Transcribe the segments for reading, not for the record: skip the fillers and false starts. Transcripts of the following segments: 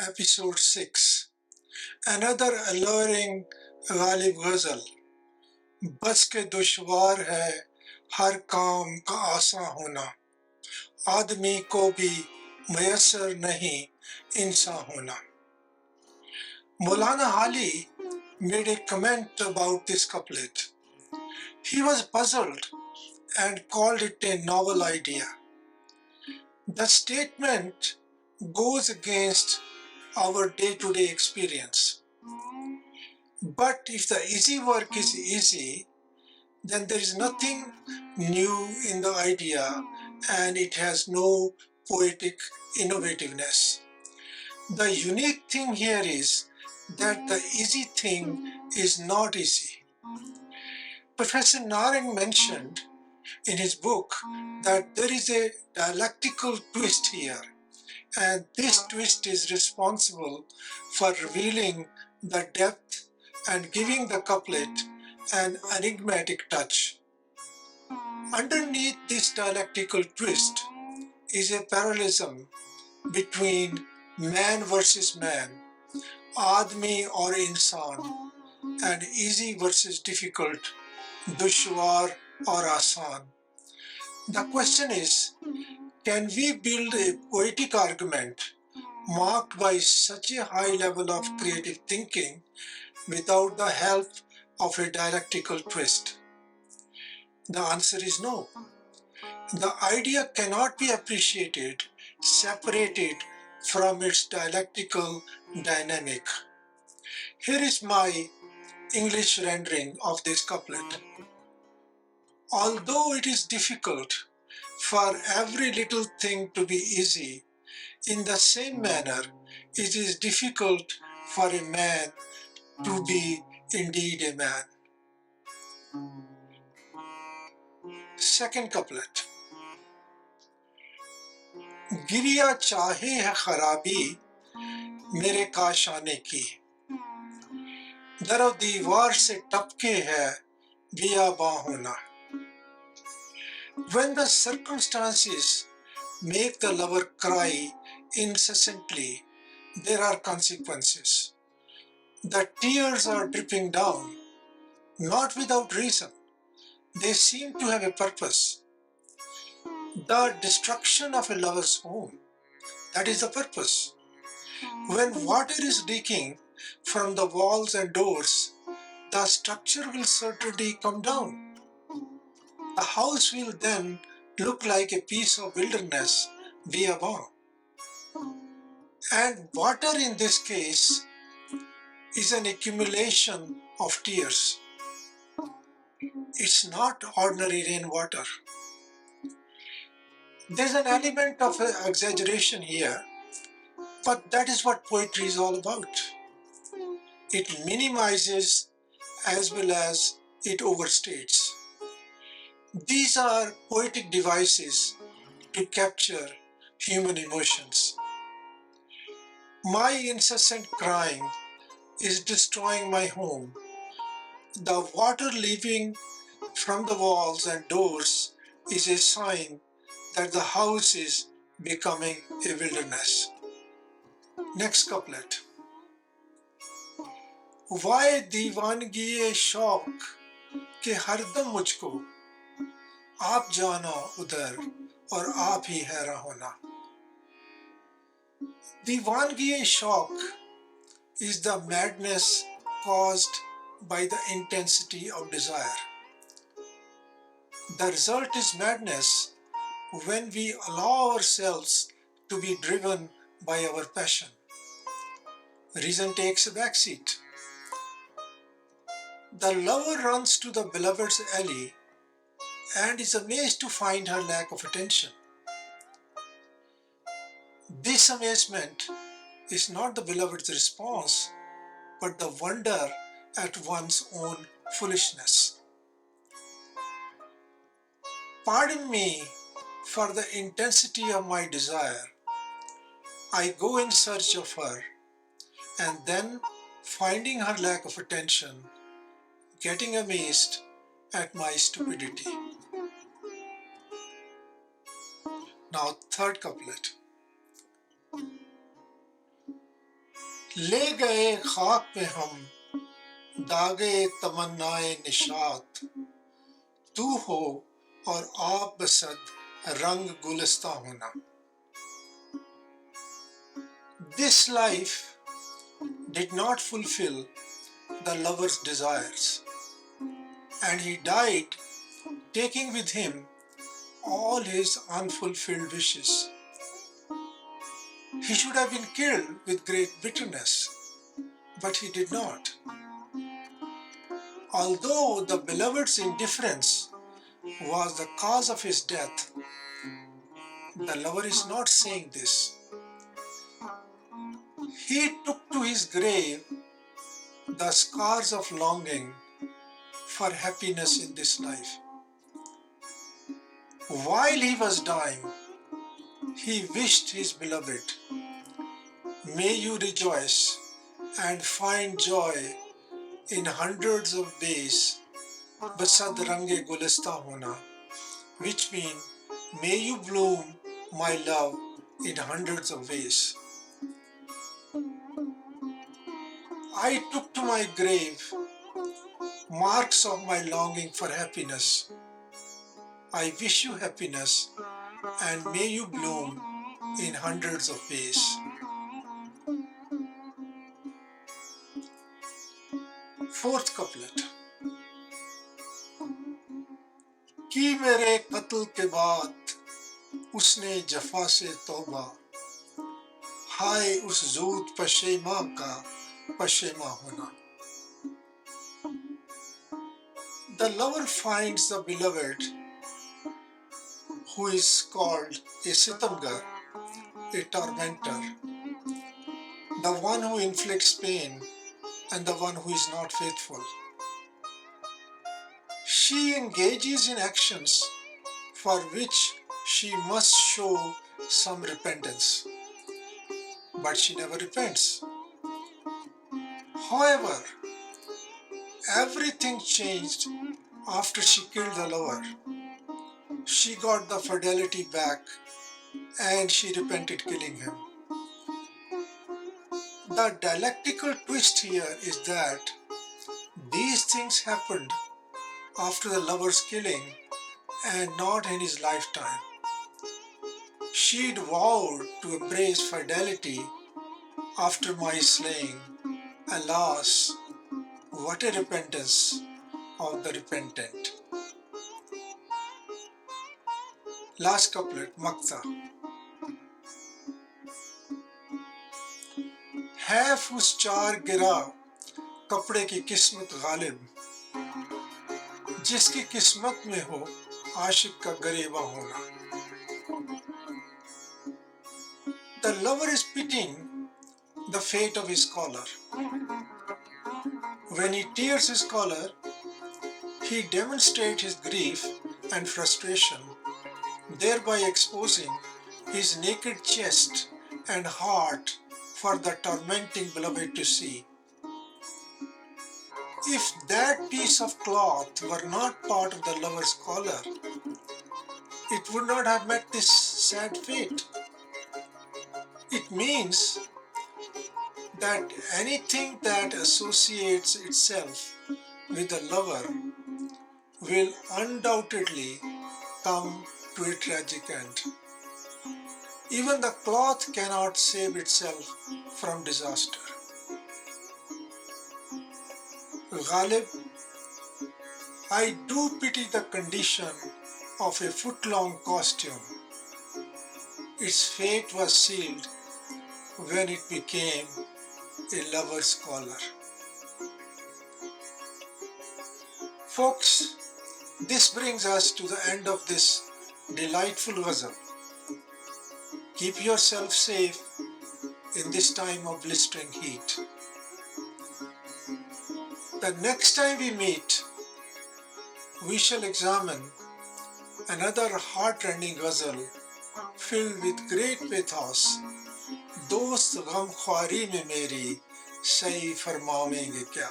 Episode 6. Another alluring Ghalib ghazal. baske dushvaar hai हर काम का आसान होना आदमी को भी मयसर नहीं इंसान होना. Maulana Ali made a comment about this couplet. He was puzzled and called it a novel idea. The statement goes against our day-to-day experience. But if the easy work is easy, then there is nothing new in the idea and it has no poetic innovativeness. The unique thing here is that the easy thing is not easy. Professor Narang mentioned in his book that there is a dialectical twist here, and this twist is responsible for revealing the depth and giving the couplet an enigmatic touch. Underneath this dialectical twist is a parallelism between man versus man, admi or insan, and easy versus difficult, dushvaar or aasaan. The question is, can we build a poetic argument marked by such a high level of creative thinking without the help of a dialectical twist? The answer is no. The idea cannot be appreciated separated from its dialectical dynamic. Here is my English rendering of this couplet. Although it is difficult for every little thing to be easy, in the same manner it is difficult for a man to be indeed a man. Second couplet. गिरिया चाहे है खराबी मेरे काशाने की दरो दीवार से टपके है बियाबां होना. When the circumstances make the lover cry incessantly, there are consequences. The tears are dripping down, not without reason. They seem to have a purpose. The destruction of a lover's home, that is the purpose. When water is leaking from the walls and doors, the structure will certainly come down. The house will then look like a piece of wilderness beyond. And water in this case is an accumulation of tears. It's not ordinary rainwater. There's an element of exaggeration here, but that is what poetry is all about. It minimizes as well as it overstates. These are poetic devices to capture human emotions. My incessant crying is destroying my home. The water leaving from the walls and doors is a sign that the house is becoming a wilderness. Next couplet. वाए दीवानगी शौक के हरदम मुझको आप जाना उधर और आप ही हैरान होना. दीवानगी शौक is the madness caused by the intensity of desire. The result is madness when we allow ourselves to be driven by our passion. Reason takes a backseat. The lover runs to the beloved's alley and is amazed to find her lack of attention. This amazement is not the beloved's response, but the wonder at one's own foolishness. Pardon me for the intensity of my desire. I go in search of her, and then, finding her lack of attention, getting amazed at my stupidity. Now, third couplet. ले गए खाक पे हम दागे तमन्नाए निशात, तू हो और आप बसद रंग गुलिस्ता होना. This life did not fulfill the lover's desires, and he died taking with him all his unfulfilled wishes. He should have been killed with great bitterness, but he did not. Although the beloved's indifference was the cause of his death, the lover is not saying this. He took to his grave the scars of longing for happiness in this life. While he was dying, he wished his beloved, "May you rejoice and find joy in hundreds of ways, basad range gulista hona," which means, "May you bloom, my love, in hundreds of ways." I took to my grave marks of my longing for happiness. I wish you happiness and may you bloom in hundreds of ways. Fourth couplet. की मेरे कत्ल के बाद उसने जफा से तौबा, हाय उस ज़ूद पशेमा का पशेमा होना. The lover finds the beloved, who is called a sitamgar, a tormentor, the one who inflicts pain and the one who is not faithful. She engages in actions for which she must show some repentance, but she never repents. However, everything changed after she killed the lover. She got the fidelity back and she repented killing him. The dialectical twist here is that these things happened after the lover's killing and not in his lifetime. She'd vowed to embrace fidelity after my slaying. Alas, what a repentance of the repentant. Last couplet, Makta. है फुस चार गिरा कपड़े की किस्मत गालिब, जिसकी किस्मत में हो आशिक का गरेबा होना. The lover is pitying the fate of his collar. When he tears his collar, he demonstrates his grief and frustration, thereby exposing his naked chest and heart for the tormenting beloved to see. If that piece of cloth were not part of the lover's collar, it would not have met this sad fate. It means that anything that associates itself with the lover will undoubtedly come to a tragic end. Even the cloth cannot save itself from disaster. Ghalib, I do pity the condition of a foot-long costume. Its fate was sealed when it became a lover's collar. Folks, this brings us to the end of this delightful ghazal. Keep yourself safe in this time of blistering heat. The next time we meet, we shall examine another heart-rending ghazal filled with great pathos. दोस्त गमख्वारी में मेरी सही फरमावेंगे क्या.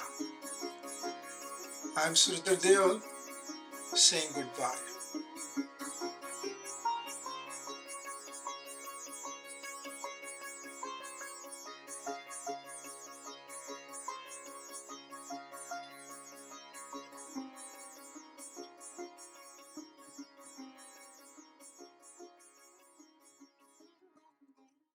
I am Sridhar Deol saying goodbye.